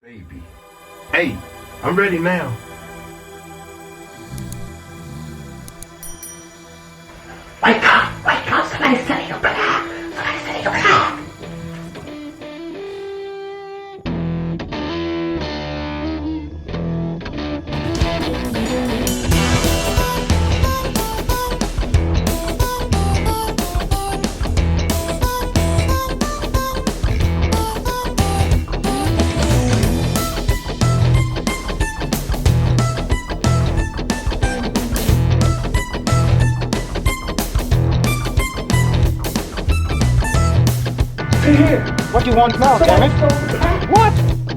Baby. Hey, I'm ready now. Wake up, somebody's setting your block. Somebody's setting your block. What do you want now, damn it? What?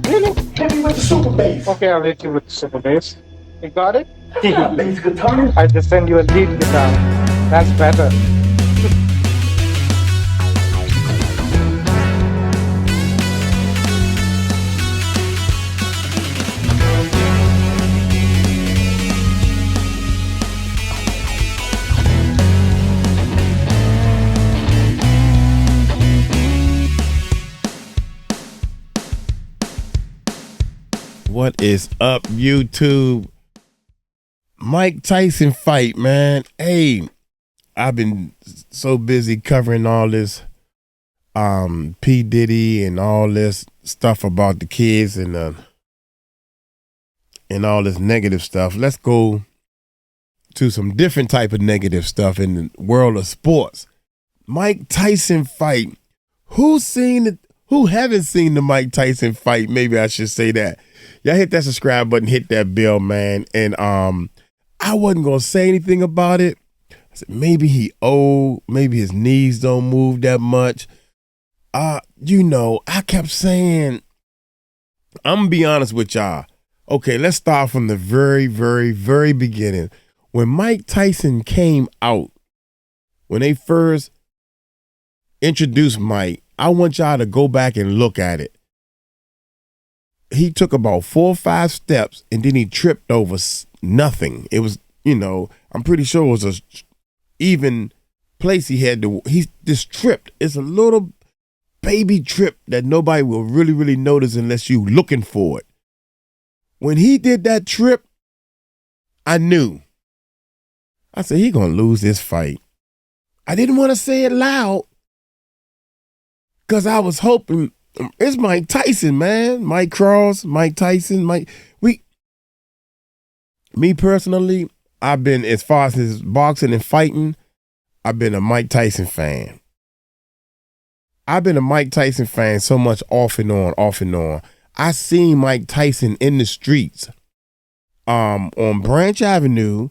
Really? Hit me with the super bass. Okay, I'll hit you with the super bass. You got it? Yeah, bass guitar. I just send you a lead guitar. That's better. What is up, YouTube? Mike Tyson fight, man. Hey, I've been so busy covering all this P. Diddy and all this stuff about the kids and all this negative stuff. Let's go to some different type of negative stuff in the world of sports. Mike Tyson fight. Who haven't seen the Mike Tyson fight? Maybe I should say that. Y'all hit that subscribe button, hit that bell, man. And I wasn't gonna say anything about it. I said maybe he old, maybe his knees don't move that much. I kept saying, I'm gonna be honest with y'all. Okay, let's start from the very, very, very beginning. When Mike Tyson came out, when they first introduced Mike, I want y'all to go back and look at it. He took about 4 or 5 steps and then he tripped over nothing. It was, I'm pretty sure it was a even place he had to, he just tripped. It's a little baby trip that nobody will really, really notice unless you looking for it. When he did that trip, I knew. I said, he gonna lose this fight. I didn't want to say it loud because I was hoping. It's Mike Tyson, man. Mike Cross, Mike Tyson, me personally, I've been, as far as his boxing and fighting, I've been a Mike Tyson fan. I've been a Mike Tyson fan so much off and on. I seen Mike Tyson in the streets, on Branch Avenue,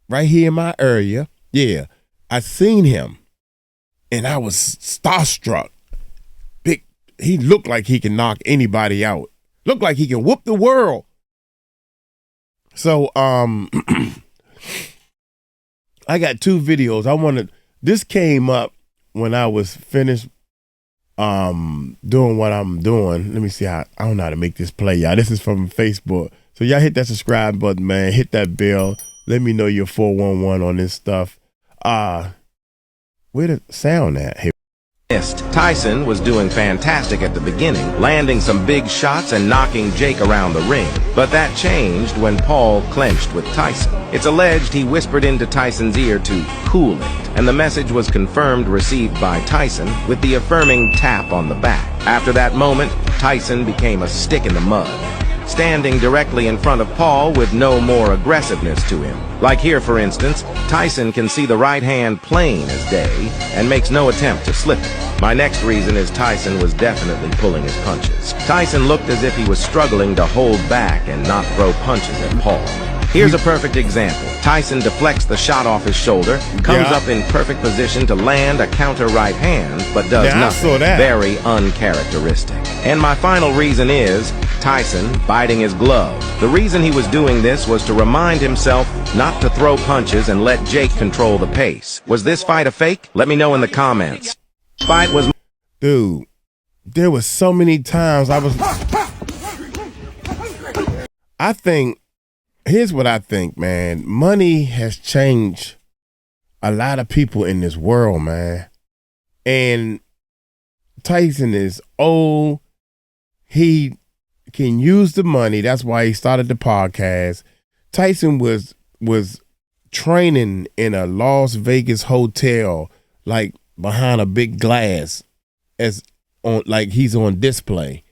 right here in my area. Yeah, I seen him, and I was starstruck. He looked like he can knock anybody out. Looked like he can whoop the world. So, I got 2 videos. This came up when I was finished doing what I'm doing. Let me see I don't know how to make this play, y'all. This is from Facebook. So y'all hit that subscribe button, man. Hit that bell. Let me know you're 411 on this stuff. Where the sound at? Hey. Tyson was doing fantastic at the beginning, landing some big shots and knocking Jake around the ring. But that changed when Paul clinched with Tyson. It's alleged he whispered into Tyson's ear to cool it, and the message was confirmed received by Tyson with the affirming tap on the back. After that moment, Tyson became a stick in the mud, standing directly in front of Paul with no more aggressiveness to him. Like here, for instance, Tyson can see the right hand plain as day and makes no attempt to slip it. My next reason is Tyson was definitely pulling his punches. Tyson looked as if he was struggling to hold back and not throw punches at Paul. Here's a perfect example. Tyson deflects the shot off his shoulder, comes up in perfect position to land a counter right hand, but does nothing. Very uncharacteristic. And my final reason is Tyson biting his glove. The reason he was doing this was to remind himself not to throw punches and let Jake control the pace. Was this fight a fake? Let me know in the comments. Fight was... Dude, there was so many times here's what I think, man. Money has changed a lot of people in this world, man. And Tyson is old. He can use the money. That's why he started the podcast. Tyson was training in a Las Vegas hotel, like behind a big glass, as on like he's on display,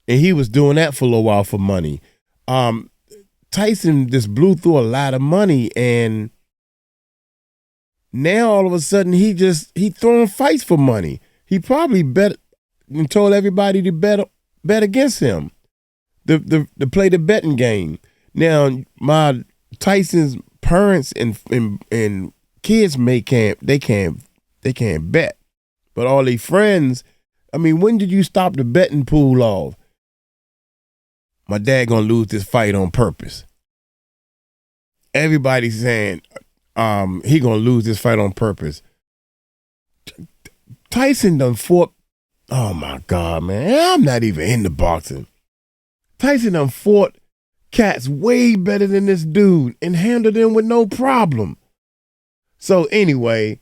and he was doing that for a little while for money. Tyson just blew through a lot of money, and now all of a sudden he throwing fights for money. He probably bet and told everybody to bet against him, to play the betting game. Now my Tyson's parents and kids can't bet, but all their friends. I mean, when did you stop the betting pool off? My dad gonna lose this fight on purpose. Everybody's saying he gonna lose this fight on purpose. Tyson done fought. Oh my God, man! I'm not even into boxing. Tyson done fought cats way better than this dude and handled them with no problem. So anyway,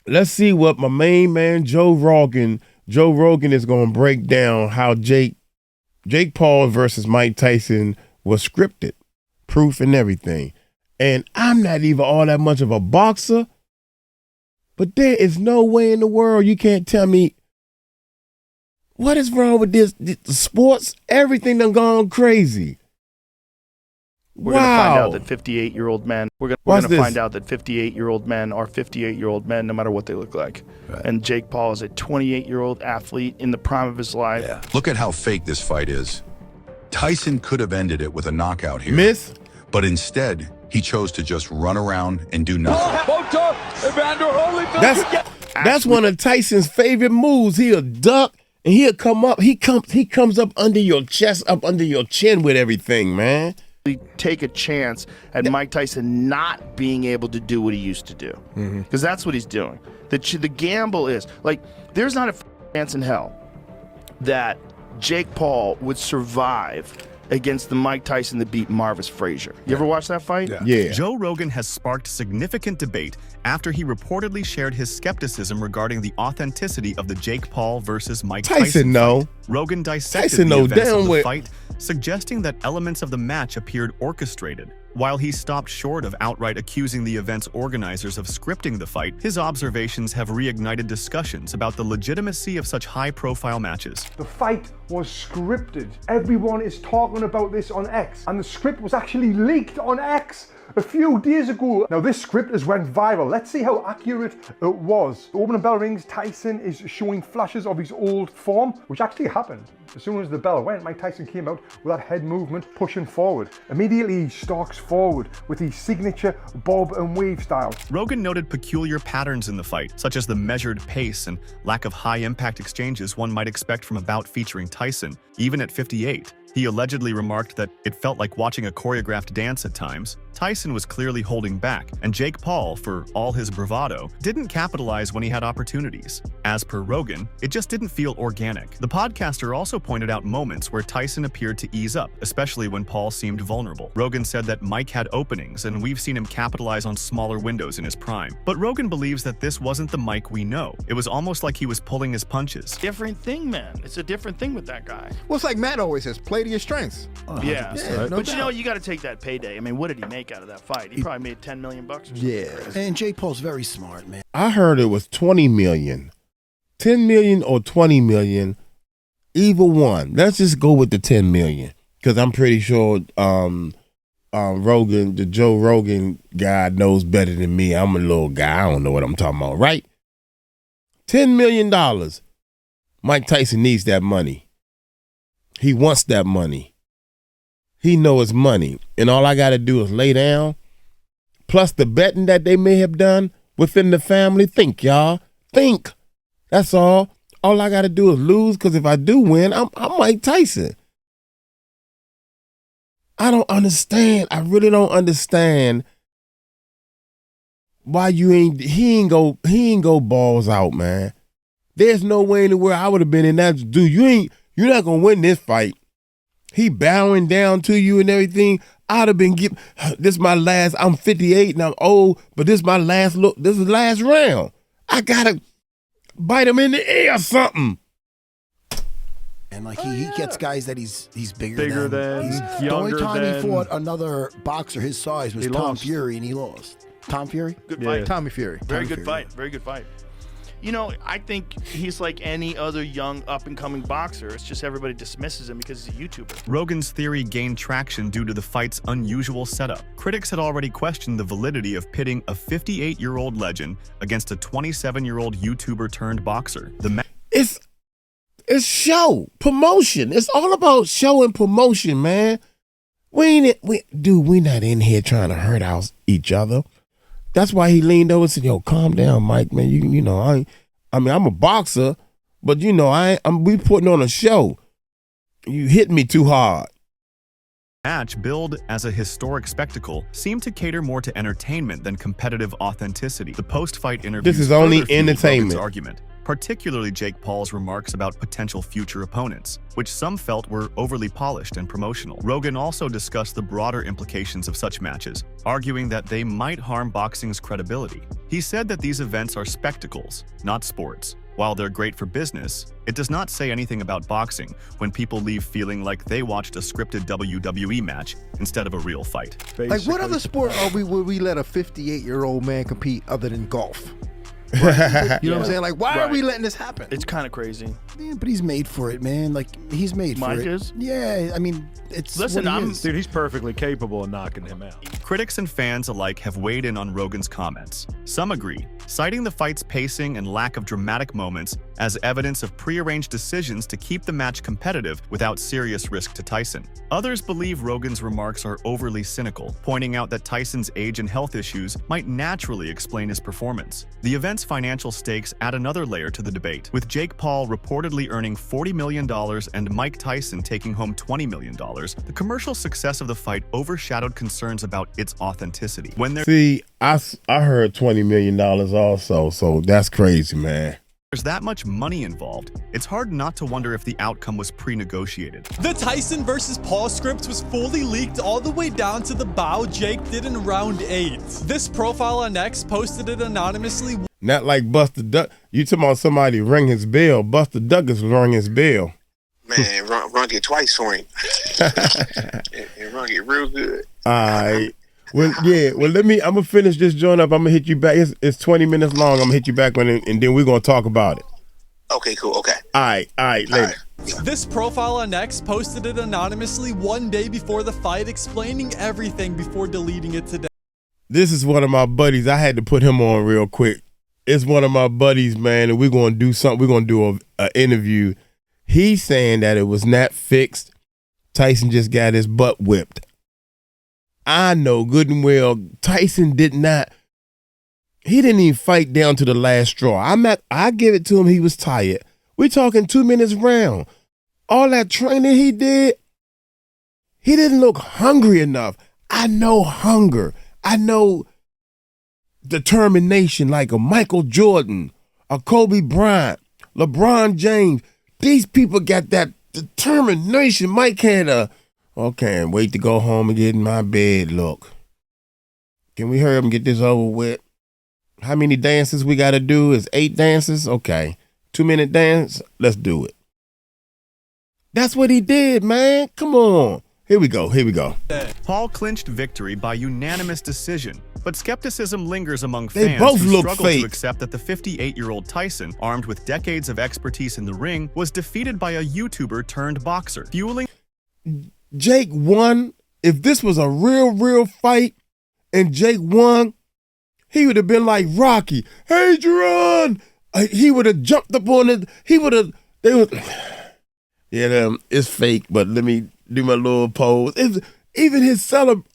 let's see what my main man Joe Rogan is gonna break down how Jake Paul versus Mike Tyson was scripted, proof and everything. And I'm not even all that much of a boxer, but there is no way in the world you can't tell me what is wrong with this. The sports, everything done gone crazy. We're going to find out that 58-year-old men, we're going to find out that 58-year-old men are 58-year-old men no matter what they look like. Right. And Jake Paul is a 28-year-old athlete in the prime of his life. Yeah. Look at how fake this fight is. Tyson could have ended it with a knockout here. Miss? But instead, he chose to just run around and do nothing. That's one of Tyson's favorite moves. He'll duck and he'll come up. He comes up under your chest, up under your chin with everything, man. Take a chance at Mike Tyson not being able to do what he used to do, because that's what he's doing. The gamble is like there's not a chance in hell that Jake Paul would survive against the Mike Tyson that beat Marvis Frazier. You ever watch that fight? Yeah. Joe Rogan has sparked significant debate after he reportedly shared his skepticism regarding the authenticity of the Jake Paul versus Mike Tyson fight. Rogan dissected the events of the fight, suggesting that elements of the match appeared orchestrated. While he stopped short of outright accusing the event's organizers of scripting the fight, his observations have reignited discussions about the legitimacy of such high-profile matches. The fight was scripted. Everyone is talking about this on X, and the script was actually leaked on X a few days ago. Now this script has went viral. Let's see how accurate it was. The opening bell rings, Tyson is showing flashes of his old form, which actually happened. As soon as the bell went, Mike Tyson came out with that head movement, pushing forward. Immediately he stalks forward with his signature bob and weave style. Rogan noted peculiar patterns in the fight, such as the measured pace and lack of high-impact exchanges one might expect from a bout featuring Tyson, even at 58. He allegedly remarked that it felt like watching a choreographed dance at times. Tyson was clearly holding back, and Jake Paul, for all his bravado, didn't capitalize when he had opportunities. As per Rogan, it just didn't feel organic. The podcaster also pointed out moments where Tyson appeared to ease up, especially when Paul seemed vulnerable. Rogan said that Mike had openings, and we've seen him capitalize on smaller windows in his prime. But Rogan believes that this wasn't the Mike we know. It was almost like he was pulling his punches. Different thing, man. It's a different thing with that guy. Well, it's like Matt always says, play to your strengths. Yeah, no but doubt. You know, you got to take that payday. I mean, what did he make out of that fight? He probably made $10 million or something. Yeah, and Jake Paul's very smart, man. I heard it was 20 million. 10 million or 20 million, either one. Let's just go with the 10 million, because I'm pretty sure Rogan, the Joe Rogan guy, knows better than me. I'm a little guy. I don't know what I'm talking about, right? $10 million. Mike Tyson needs that money. He wants that money. He knows money. And all I got to do is lay down. Plus the betting that they may have done within the family. Think, y'all. Think. That's all. All I got to do is lose, because if I do win, I'm Mike Tyson. I don't understand. I really don't understand why he ain't go balls out, man. There's no way in the world I would have been in that. Dude, you're not going to win this fight. He bowing down to you and everything. I'd have been this is my last, I'm 58 and I'm old, but this is my last look. This is the last round. I got to bite him in the ear or something. And like he gets guys that he's bigger, Bigger than, the younger only time than. he fought another boxer his size was He Tom lost. Fury, and he lost. Tom Fury? Good fight. Tommy Fury. Very Tommy good Fury. fight. Very good fight. You know, I think he's like any other young up-and-coming boxer. It's just everybody dismisses him because he's a YouTuber. Rogan's theory gained traction due to the fight's unusual setup. Critics had already questioned the validity of pitting a 58-year-old legend against a 27-year-old YouTuber turned boxer. It's show promotion. It's all about show and promotion, man. We not in here trying to hurt each other. That's why he leaned over and said, "Yo, calm down, Mike, man. You know, I mean, I'm a boxer, but you know, we putting on a show. You hit me too hard." Match, billed as a historic spectacle, seemed to cater more to entertainment than competitive authenticity. The post-fight interviews This is only further fueled entertainment. Rogan's argument, particularly Jake Paul's remarks about potential future opponents, which some felt were overly polished and promotional. Rogan also discussed the broader implications of such matches, arguing that they might harm boxing's credibility. He said that these events are spectacles, not sports. While they're great for business, it does not say anything about boxing when people leave feeling like they watched a scripted WWE match instead of a real fight. Like, what other sport would we let a 58-year-old man compete other than golf? Right. You know what I'm saying? Like, why are we letting this happen? It's kind of crazy. Man, but he's made for it, man. Like, he's made Mike for it. is? Yeah, I mean, it's Listen, what he is. Dude, he's perfectly capable of knocking him out. Critics and fans alike have weighed in on Rogan's comments. Some agree, citing the fight's pacing and lack of dramatic moments as evidence of prearranged decisions to keep the match competitive without serious risk to Tyson. Others believe Rogan's remarks are overly cynical, pointing out that Tyson's age and health issues might naturally explain his performance. The event's financial stakes add another layer to the debate, with Jake Paul reportedly earning $40 million and Mike Tyson taking home $20 million. The commercial success of the fight overshadowed concerns about its authenticity. See, I heard $20 million also, so that's crazy, man. There's that much money involved, it's hard not to wonder if the outcome was pre-negotiated. The Tyson versus Paul script was fully leaked all the way down to the bow Jake did in round 8. This profile on X posted it anonymously. Not like Buster Duck. You talking about somebody ring his bell. Buster Douglas rung his bell. Man, rung it twice for him. and rung it real good. All right. Well, yeah. Well, I'm gonna finish this joint up. I'm gonna hit you back. It's 20 minutes long. I'm gonna hit you back and then we're gonna talk about it. Okay, cool. Okay. All right, later. This profile on X posted it anonymously one day before the fight, explaining everything before deleting it today. This is one of my buddies. I had to put him on real quick. It's one of my buddies, man, and we're gonna do something. We're gonna do an interview. He's saying that it was not fixed. Tyson just got his butt whipped. I know good and well Tyson didn't even fight down to the last straw. I give it to him, he was tired. We're talking 2 minutes round. All that training he did, he didn't look hungry enough. I know hunger. I know determination like a Michael Jordan, a Kobe Bryant, LeBron James. These people got that determination. Mike had can't wait to go home and get in my bed look. Can we hurry up and get this over with? How many dances we got to do? Is 8 dances? Okay. 2-minute dance? Let's do it. That's what he did, man. Come on. Here we go. Paul clinched victory by unanimous decision, but skepticism lingers among They fans both who look struggle fake. to accept that the 58-year-old Tyson, armed with decades of expertise in the ring, was defeated by a YouTuber turned boxer, fueling. Jake won. If this was a real fight and Jake won, he would have been like Rocky. Adrian! He would have jumped up on it. Yeah, it's fake, but let me do my little pose. Even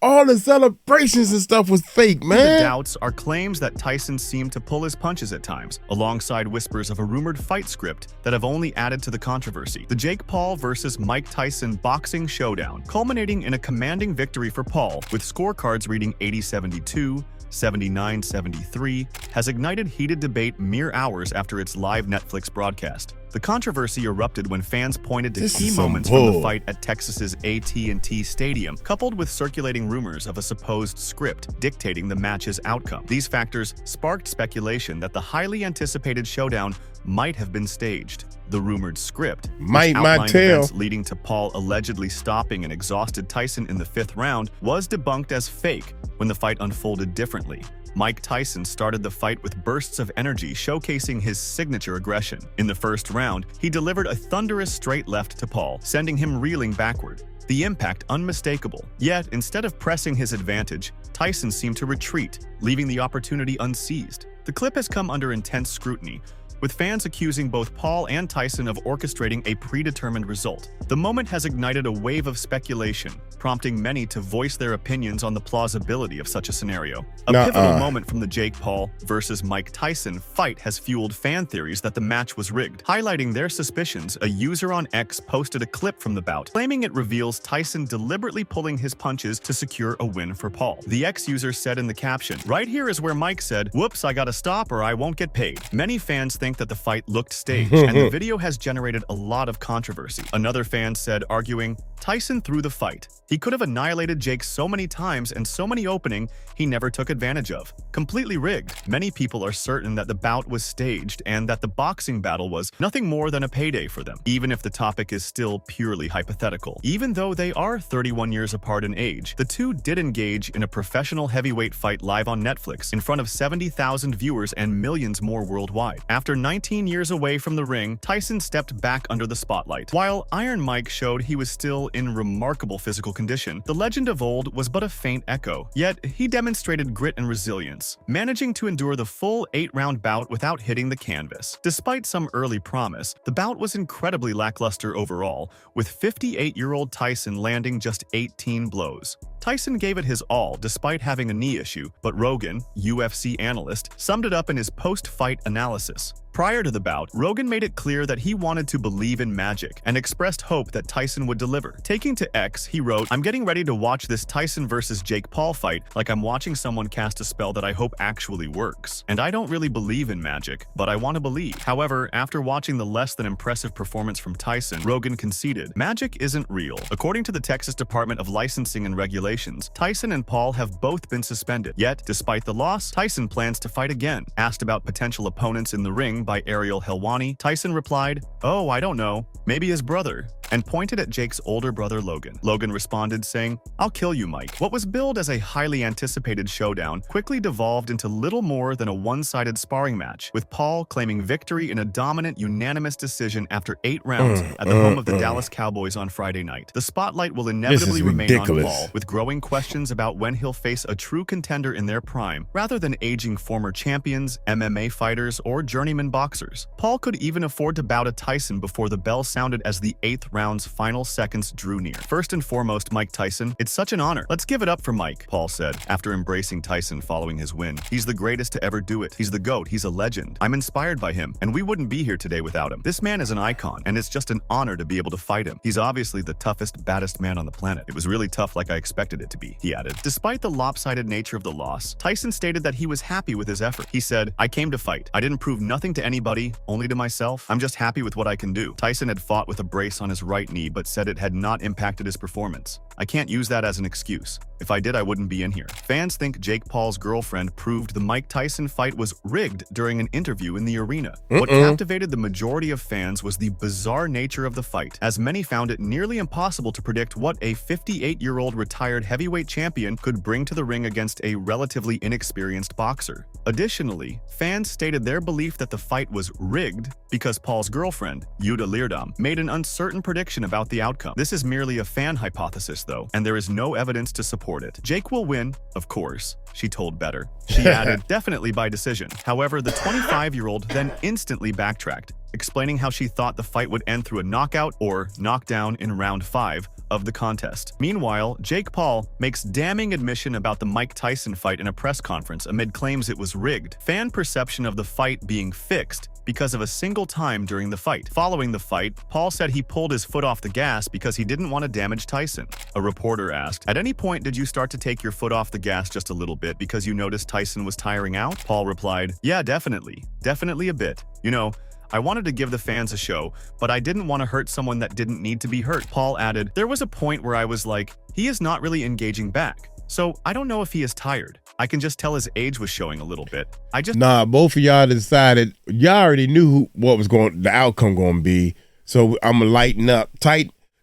all the celebrations and stuff was fake, man. The doubts are claims that Tyson seemed to pull his punches at times, alongside whispers of a rumored fight script that have only added to the controversy. The Jake Paul versus Mike Tyson boxing showdown, culminating in a commanding victory for Paul, with scorecards reading 80-72, 79-73, has ignited heated debate mere hours after its live Netflix broadcast. The controversy erupted when fans pointed to This key is some moments from the bull. fight at Texas's AT&T Stadium, coupled with circulating rumors of a supposed script dictating the match's outcome. These factors sparked speculation that the highly anticipated showdown might have been staged. The rumored script, which outlined events leading to Paul allegedly stopping an exhausted Tyson in the 5th round, was debunked as fake when the fight unfolded differently. Mike Tyson started the fight with bursts of energy showcasing his signature aggression. In the 1st round, he delivered a thunderous straight left to Paul, sending him reeling backward. The impact unmistakable. Yet, instead of pressing his advantage, Tyson seemed to retreat, leaving the opportunity unseized. The clip has come under intense scrutiny, with fans accusing both Paul and Tyson of orchestrating a predetermined result. The moment has ignited a wave of speculation, prompting many to voice their opinions on the plausibility of such a scenario. A pivotal moment from the Jake Paul versus Mike Tyson fight has fueled fan theories that the match was rigged. Highlighting their suspicions, a user on X posted a clip from the bout, claiming it reveals Tyson deliberately pulling his punches to secure a win for Paul. The X user said in the caption, "Right here is where Mike said, 'Whoops, I gotta stop or I won't get paid.'" Many fans think that the fight looked staged, and the video has generated a lot of controversy. Another fan said, arguing, "Tyson threw the fight. He could have annihilated Jake so many times and so many opening he never took advantage of. Completely rigged." Many people are certain that the bout was staged and that the boxing battle was nothing more than a payday for them, even if the topic is still purely hypothetical. Even though they are 31 years apart in age, the two did engage in a professional heavyweight fight live on Netflix in front of 70,000 viewers and millions more worldwide. After 19 years away from the ring, Tyson stepped back under the spotlight. While Iron Mike showed he was still in remarkable physical condition, the legend of old was but a faint echo. Yet, he demonstrated grit and resilience, managing to endure the full 8-round bout without hitting the canvas. Despite some early promise, the bout was incredibly lackluster overall, with 58-year-old Tyson landing just 18 blows. Tyson gave it his all despite having a knee issue, but Rogan, UFC analyst, summed it up in his post-fight analysis. Prior to the bout, Rogan made it clear that he wanted to believe in magic and expressed hope that Tyson would deliver. Taking to X, he wrote, "I'm getting ready to watch this Tyson versus Jake Paul fight like I'm watching someone cast a spell that I hope actually works. And I don't really believe in magic, but I want to believe." However, after watching the less than impressive performance from Tyson, Rogan conceded, magic isn't real. According to the Texas Department of Licensing and Regulations, Tyson and Paul have both been suspended. Yet, despite the loss, Tyson plans to fight again. Asked about potential opponents in the ring by 𝗟𝗚𝗡𝗞𝗦, Tyson replied, "Oh, I don't know. Maybe his brother," and pointed at Jake's older brother Logan. Logan responded saying, "I'll kill you, Mike." What was billed as a highly anticipated showdown quickly devolved into little more than a one-sided sparring match, with Paul claiming victory in a dominant, unanimous decision after 8 rounds at the home of the Dallas Cowboys on Friday night. The spotlight will inevitably remain on Paul, with growing questions about when he'll face a true contender in their prime, rather than aging former champions, MMA fighters, or journeyman boxers. Paul could even afford to bow to Tyson before the bell sounded as the 8th round's final seconds drew near. "First and foremost, Mike Tyson, it's such an honor. Let's give it up for Mike," Paul said, after embracing Tyson following his win. "He's the greatest to ever do it. He's the GOAT. He's a legend. I'm inspired by him, and we wouldn't be here today without him. This man is an icon, and it's just an honor to be able to fight him. He's obviously the toughest, baddest man on the planet. It was really tough like I expected it to be," he added. Despite the lopsided nature of the loss, Tyson stated that he was happy with his effort. He said, "I came to fight. I didn't prove nothing to anybody, only to myself. I'm just happy with what I can do." Tyson had fought with a brace on his right knee but said it had not impacted his performance. "I can't use that as an excuse. If I did, I wouldn't be in here." Fans think Jake Paul's girlfriend proved the Mike Tyson fight was rigged during an interview in the arena. What captivated the majority of fans was the bizarre nature of the fight, as many found it nearly impossible to predict what a 58-year-old retired heavyweight champion could bring to the ring against a relatively inexperienced boxer. Additionally, fans stated their belief that the fight was rigged because Paul's girlfriend, 𝗟𝗚𝗡𝗞𝗦, made an uncertain prediction about the outcome. This is merely a fan hypothesis, though, and there is no evidence to support it. "Jake will win, of course," she told Better. She added, "definitely by decision." However, the 25-year-old then instantly backtracked, explaining how she thought the fight would end through a knockout or knockdown in round 5 of the contest. Meanwhile, Jake Paul makes damning admission about the Mike Tyson fight in a press conference amid claims it was rigged. Fan perception of the fight being fixed because of a single time during the fight. Following the fight, Paul said he pulled his foot off the gas because he didn't want to damage Tyson. A reporter asked, "At any point did you start to take your foot off the gas just a little bit because you noticed Tyson was tiring out?" Paul replied, "Yeah, definitely. Definitely a bit. You know, I wanted to give the fans a show, but I didn't want to hurt someone that didn't need to be hurt. Paul added, there was a point where I was like, he is not really engaging back. So I don't know if he is tired. I can just tell his age was showing a little bit. Nah, both of y'all decided, y'all already knew what was the outcome going to be. So I'm going to lighten up.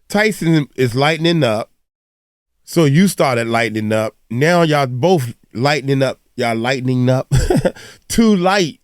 Tyson is lightening up. So you started lightening up. Now y'all both lightening up. Y'all lightening up too light.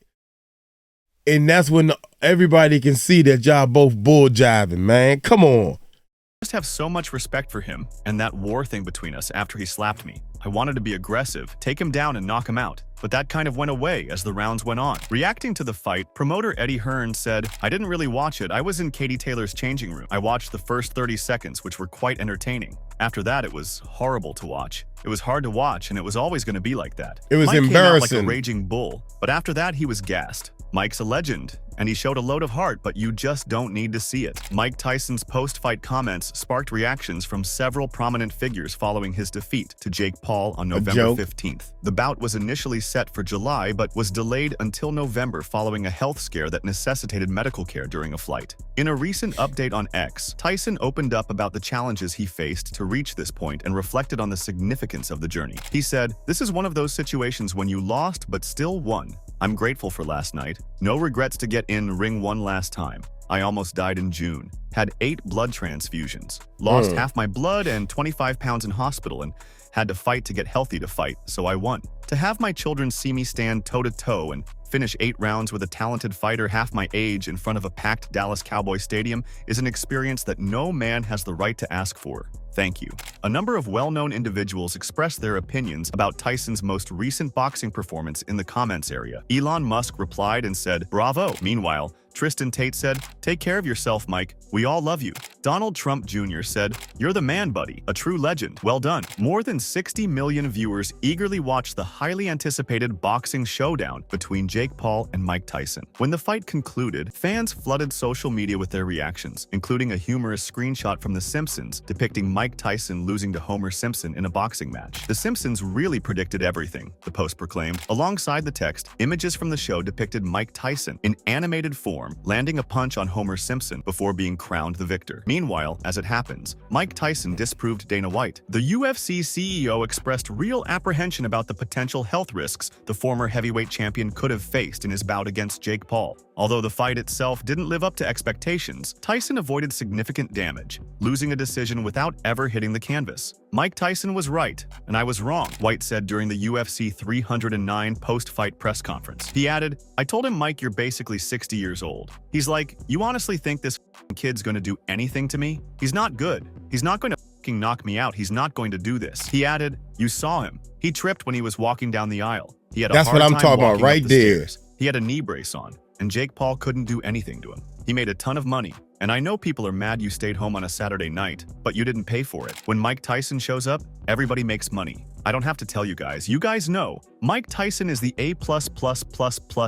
And that's when everybody can see that y'all both bull jiving, man. Come on. I just have so much respect for him and that war thing between us after he slapped me. I wanted to be aggressive, take him down and knock him out, but that kind of went away as the rounds went on. Reacting to the fight, promoter 𝗟𝗚𝗡𝗞𝗦 said, I didn't really watch it. I was in Katie Taylor's changing room. I watched the first 30 seconds, which were quite entertaining. After that, it was horrible to watch. It was hard to watch, and it was always going to be like that. It was Mike embarrassing. came out like a raging bull, but after that, he was gassed. Mike's a legend, and he showed a load of heart, but you just don't need to see it. Mike Tyson's post-fight comments sparked reactions from several prominent figures following his defeat to Jake Paul on November 15th. The bout was initially set for July, but was delayed until November following a health scare that necessitated medical care during a flight. In a recent update on X, Tyson opened up about the challenges he faced to reach this point and reflected on the significance of the journey. He said, this is one of those situations when you lost but still won. I'm grateful for last night. No regrets to get in ring one last time. I almost died in June. Had 8 blood transfusions. Lost half my blood and 25 pounds in hospital and had to fight to get healthy to fight, so I won. To have my children see me stand toe-to-toe and finish 8 rounds with a talented fighter half my age in front of a packed Dallas Cowboy Stadium is an experience that no man has the right to ask for. Thank you. A number of well-known individuals expressed their opinions about Tyson's most recent boxing performance in the comments area. Elon Musk replied and said, bravo. Meanwhile, Tristan Tate said, take care of yourself, Mike. We all love you. Donald Trump Jr. said, you're the man, buddy. A true legend. Well done. More than 60 million viewers eagerly watched the highly anticipated boxing showdown between Jake Paul and Mike Tyson. When the fight concluded, fans flooded social media with their reactions, including a humorous screenshot from The Simpsons depicting Mike Tyson losing to Homer Simpson in a boxing match. The Simpsons really predicted everything, the post proclaimed. Alongside the text, images from the show depicted Mike Tyson in animated form landing a punch on Homer Simpson before being crowned the victor. Meanwhile, as it happens, Mike Tyson disproved Dana White. The UFC CEO expressed real apprehension about the potential health risks the former heavyweight champion could have faced in his bout against Jake Paul. Although the fight itself didn't live up to expectations, Tyson avoided significant damage, losing a decision without ever hitting the canvas. Mike Tyson was right, and I was wrong, White said during the UFC 309 post-fight press conference. He added, I told him, Mike, you're basically 60 years old. He's like, you honestly think this kid's gonna do anything to me? He's not good. He's not going to knock me out. He's not going to do this. He added, you saw him. He tripped when he was walking down the aisle. He had a That's hard what I'm time talking about walking right up the there. stairs. He had a knee brace on, and Jake Paul couldn't do anything to him. He made a ton of money, and I know people are mad you stayed home on a Saturday night, but you didn't pay for it. When Mike Tyson shows up, everybody makes money. I don't have to tell you guys. You guys know. Mike Tyson is the A++++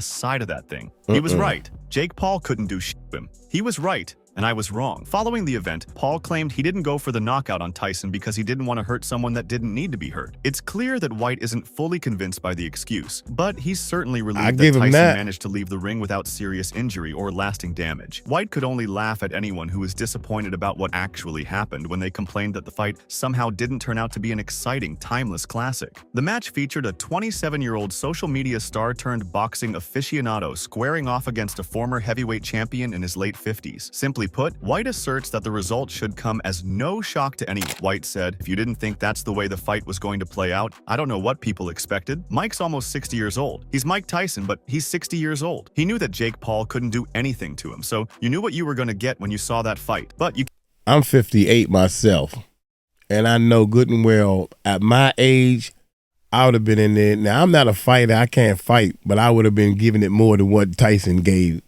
side of that thing. He was right. Jake Paul couldn't do shit to him. He was right, and I was wrong. Following the event, Paul claimed he didn't go for the knockout on Tyson because he didn't want to hurt someone that didn't need to be hurt. It's clear that White isn't fully convinced by the excuse, but he's certainly relieved that Tyson managed to leave the ring without serious injury or lasting damage. White could only laugh at anyone who was disappointed about what actually happened when they complained that the fight somehow didn't turn out to be an exciting, timeless classic. The match featured a 27-year-old social media star turned boxing aficionado squaring off against a former heavyweight champion in his late 50s. Simply put, White asserts that the result should come as no shock to anyone. White said, if you didn't think that's the way the fight was going to play out, I don't know what people expected. Mike's almost 60 years old. He's Mike Tyson, but he's 60 years old. He knew that Jake Paul couldn't do anything to him, so you knew what you were going to get when you saw that fight. But I'm 58 myself, and I know good and well at my age, I would have been in there. Now, I'm not a fighter. I can't fight, but I would have been giving it more than what Tyson gave.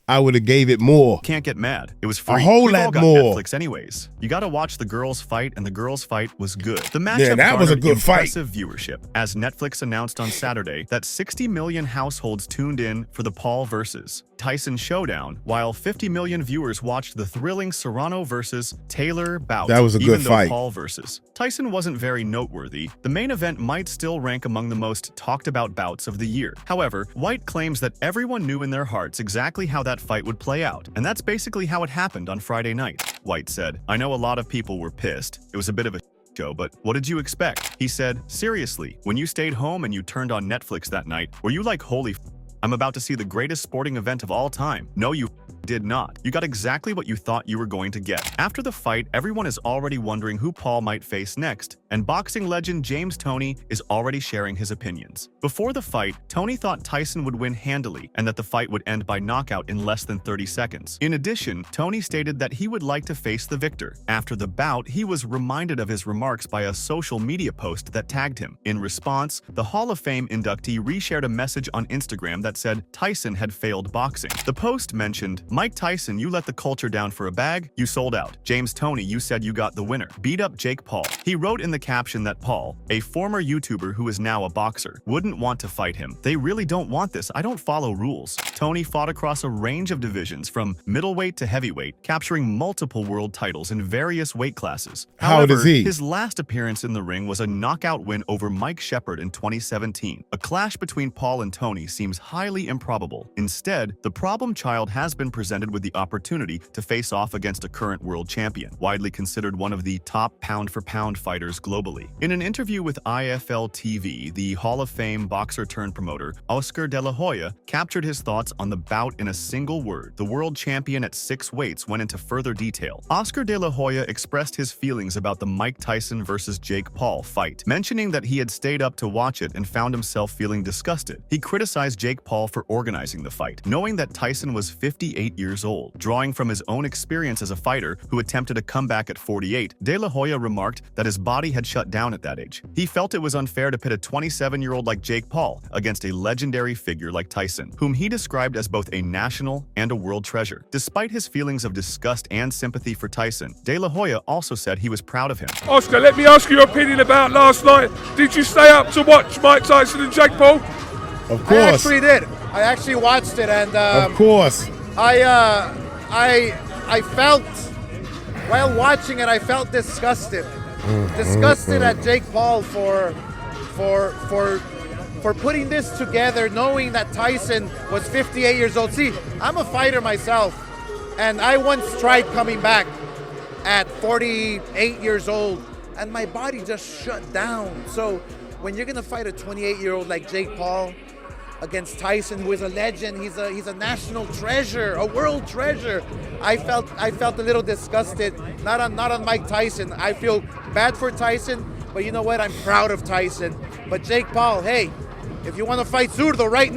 I would have gave it more. Can't get mad. It was free. A whole We've all lot got more. Netflix anyways. You got to watch the girls fight, and the girls fight was good. The matchup that was a good fight. Impressive viewership, as Netflix announced on Saturday that 60 million households tuned in for the Paul versus Tyson showdown, while 50 million viewers watched the thrilling Serrano versus Taylor bout. That was a good even though fight. Paul versus Tyson wasn't very noteworthy, the main event might still rank among the most talked about bouts of the year. However, White claims that everyone knew in their hearts exactly how that fight would play out, and that's basically how it happened on Friday night. White said, "I know a lot of people were pissed. It was a bit of a show, but what did you expect?" He said, "Seriously, when you stayed home and you turned on Netflix that night, were you like, holy I'm about to see the greatest sporting event of all time? No, you did not. You got exactly what you thought you were going to get." After the fight, everyone is already wondering who Paul might face next, and boxing legend James Toney is already sharing his opinions. Before the fight, Toney thought Tyson would win handily and that the fight would end by knockout in less than 30 seconds. In addition, Toney stated that he would like to face the victor. After the bout, he was reminded of his remarks by a social media post that tagged him. In response, the Hall of Fame inductee reshared a message on Instagram that said Tyson had failed boxing. The post mentioned, "Mike Tyson, you let the culture down for a bag, you sold out. James Toney, you said you got the winner. Beat up Jake Paul." He wrote in the caption that Paul, a former YouTuber who is now a boxer, wouldn't want to fight him. "They really don't want this. I don't follow rules." Toney fought across a range of divisions from middleweight to heavyweight, capturing multiple world titles in various weight classes. How old is he? His last appearance in the ring was a knockout win over Mike Shepard in 2017. A clash between Paul and Toney seems highly improbable. Instead, the problem child has been presented with the opportunity to face off against a current world champion, widely considered one of the top pound-for-pound fighters globally. In an interview with IFL TV, the Hall of Fame boxer-turned-promoter Oscar De La Hoya captured his thoughts on the bout in a single word. The world champion at 6 weights went into further detail. Oscar De La Hoya expressed his feelings about the Mike Tyson versus Jake Paul fight, mentioning that he had stayed up to watch it and found himself feeling disgusted. He criticized Jake Paul for organizing the fight, knowing that Tyson was 58 years old. Drawing from his own experience as a fighter who attempted a comeback at 48, De La Hoya remarked that his body had shut down at that age. He felt it was unfair to pit a 27-year-old like Jake Paul against a legendary figure like Tyson, whom he described as both a national and a world treasure. Despite his feelings of disgust and sympathy for Tyson, De La Hoya also said he was proud of him. Oscar, let me ask you your opinion about last night. Did you stay up to watch Mike Tyson and Jake Paul? Of course. I actually did. I actually watched it, and of course. I felt, while watching it, I felt disgusted. Disgusted at Jake Paul for putting this together, knowing that Tyson was 58 years old. See, I'm a fighter myself, and I once tried coming back at 48 years old, and my body just shut down. So when you're gonna fight a 28-year-old like Jake Paul against Tyson, who is a legend, he's a national treasure, a world treasure, I felt a little disgusted. Not on Mike Tyson. I feel bad for Tyson, but you know what? I'm proud of Tyson. But Jake Paul, hey, if you want to fight Zurdo right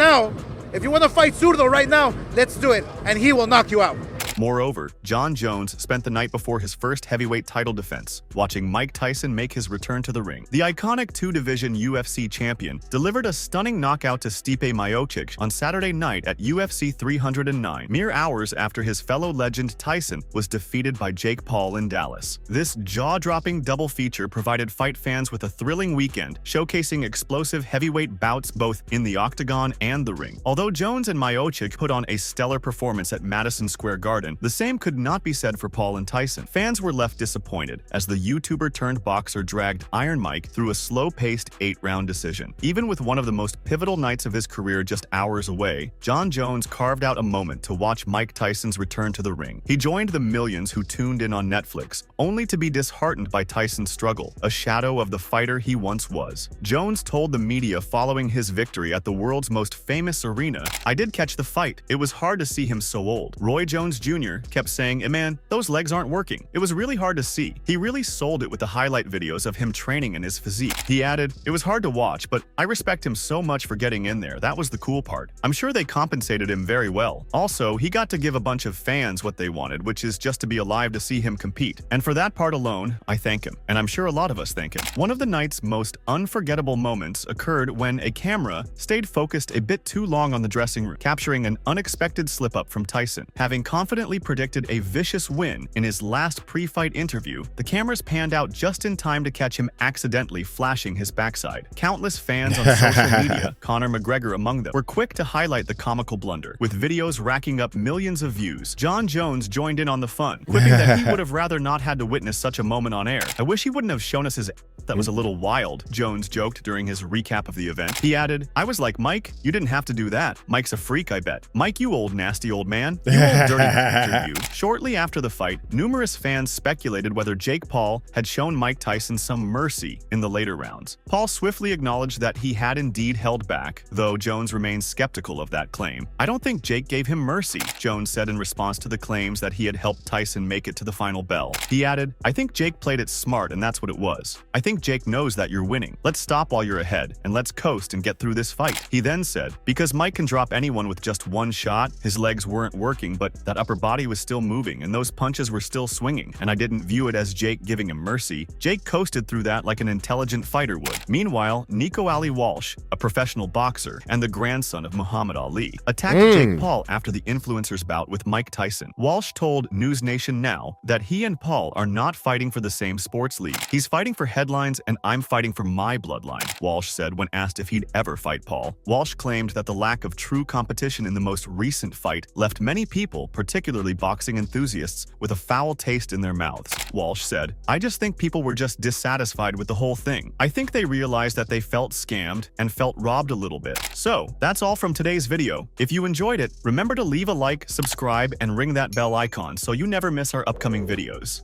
now, let's do it, and he will knock you out. Moreover, John Jones spent the night before his first heavyweight title defense, watching Mike Tyson make his return to the ring. The iconic 2-division UFC champion delivered a stunning knockout to Stipe Miocic on Saturday night at UFC 309, mere hours after his fellow legend Tyson was defeated by Jake Paul in Dallas. This jaw-dropping double feature provided fight fans with a thrilling weekend, showcasing explosive heavyweight bouts both in the octagon and the ring. Although Jones and Miocic put on a stellar performance at Madison Square Garden, the same could not be said for Paul and Tyson. Fans were left disappointed as the YouTuber-turned-boxer dragged Iron Mike through a slow-paced 8-round decision. Even with one of the most pivotal nights of his career just hours away, John Jones carved out a moment to watch Mike Tyson's return to the ring. He joined the millions who tuned in on Netflix, only to be disheartened by Tyson's struggle, a shadow of the fighter he once was. Jones told the media following his victory at the world's most famous arena, "I did catch the fight. It was hard to see him so old." Roy Jones Jr. kept saying, man, those legs aren't working. It was really hard to see. He really sold it with the highlight videos of him training in his physique. He added, "It was hard to watch, but I respect him so much for getting in there. That was the cool part. I'm sure they compensated him very well. Also, he got to give a bunch of fans what they wanted, which is just to be alive to see him compete. And for that part alone, I thank him. And I'm sure a lot of us thank him." One of the night's most unforgettable moments occurred when a camera stayed focused a bit too long on the dressing room, capturing an unexpected slip-up from Tyson. Having confidently confidently predicted a vicious win in his last pre-fight interview, the cameras panned out just in time to catch him accidentally flashing his backside. Countless fans on social media, Conor McGregor among them, were quick to highlight the comical blunder, with videos racking up millions of views. John Jones joined in on the fun, quipping that he would have rather not had to witness such a moment on air. "I wish he wouldn't have shown us his that was a little wild," Jones joked during his recap of the event. He added, "I was like, Mike, you didn't have to do that. Mike's a freak, I bet. Mike, you old nasty old man. You old dirty bastard, you." Shortly after the fight, numerous fans speculated whether Jake Paul had shown Mike Tyson some mercy in the later rounds. Paul swiftly acknowledged that he had indeed held back, though Jones remains skeptical of that claim. "I don't think Jake gave him mercy," Jones said in response to the claims that he had helped Tyson make it to the final bell. He added, "I think Jake played it smart, and that's what it was. I think Jake knows that you're winning. Let's stop while you're ahead, and let's coast and get through this fight." He then said, "Because Mike can drop anyone with just one shot, his legs weren't working, but that upper body was still moving, and those punches were still swinging, and I didn't view it as Jake giving him mercy. Jake coasted through that like an intelligent fighter would." Meanwhile, Nico Ali Walsh, a professional boxer and the grandson of Muhammad Ali, attacked Jake Paul after the influencer's bout with Mike Tyson. Walsh told News Nation Now that he and Paul are not fighting for the same sports league. "He's fighting for headlines, and I'm fighting for my bloodline," Walsh said when asked if he'd ever fight Paul. Walsh claimed that the lack of true competition in the most recent fight left many people, particularly boxing enthusiasts, with a foul taste in their mouths. Walsh said, "I just think people were just dissatisfied with the whole thing. I think they realized that they felt scammed and felt robbed a little bit." So, that's all from today's video. If you enjoyed it, remember to leave a like, subscribe, and ring that bell icon so you never miss our upcoming videos.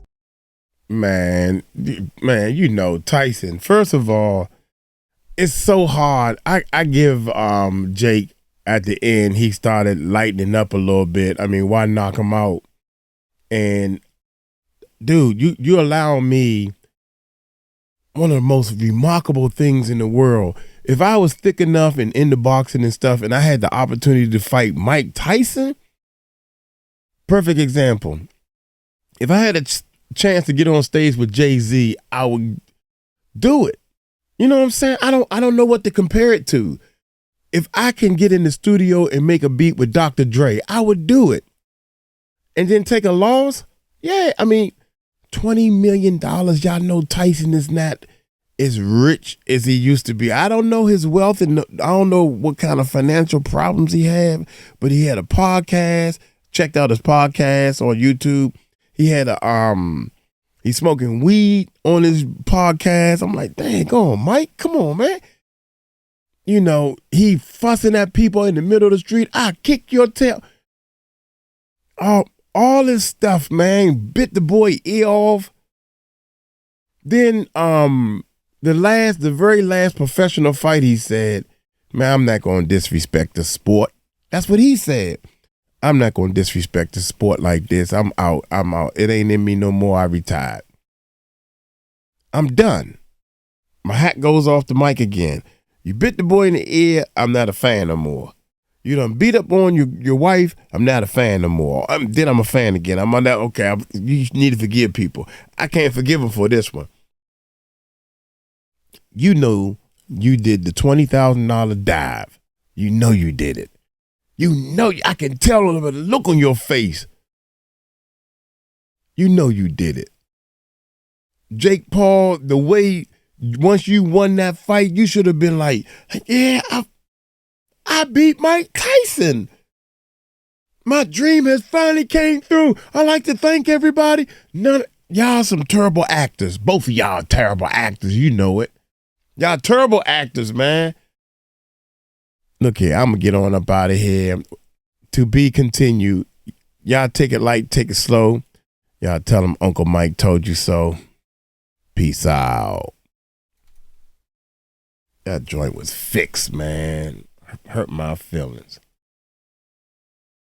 Man, you know, Tyson, first of all, it's so hard. I give Jake at the end, he started lightening up a little bit. I mean, why knock him out? And dude, you allow me one of the most remarkable things in the world. If I was thick enough and into boxing and stuff and I had the opportunity to fight Mike Tyson, perfect example. If I had a chance to get on stage with Jay-Z, I would do it. You know what I'm saying? I don't know what to compare it to. If I can get in the studio and make a beat with Dr. Dre, I would do it. And then take a loss? Yeah, I mean, $20 million. Y'all know Tyson is not as rich as he used to be. I don't know his wealth, and I don't know what kind of financial problems he had, but he had a podcast. Checked out his podcast on YouTube. He had he's smoking weed on his podcast. I'm like, dang, go on, Mike. Come on, man. You know, he fussing at people in the middle of the street. I kick your tail. All this stuff, man, bit the boy ear off. Then the very last professional fight, he said, man, I'm not going to disrespect the sport. That's what he said. I'm not going to disrespect the sport like this. I'm out. It ain't in me no more. I retired. I'm done. My hat goes off the mic again. You bit the boy in the ear. I'm not a fan no more. You done beat up on your wife. I'm not a fan no more. Then I'm a fan again. I'm on that. Okay, you need to forgive people. I can't forgive them for this one. You know you did the $20,000 dive. You know you did it. You know, I can tell by the look on your face. You know you did it. Jake Paul, the way, once you won that fight, you should have been like, yeah, I beat Mike Tyson. My dream has finally came through. I'd like to thank everybody. Y'all some terrible actors. Both of y'all terrible actors. You know it. Y'all terrible actors, man. Look here, I'm going to get on up out of here. To be continued. Y'all take it light, take it slow. Y'all tell them Uncle Mike told you so. Peace out. That joint was fixed, man. Hurt my feelings.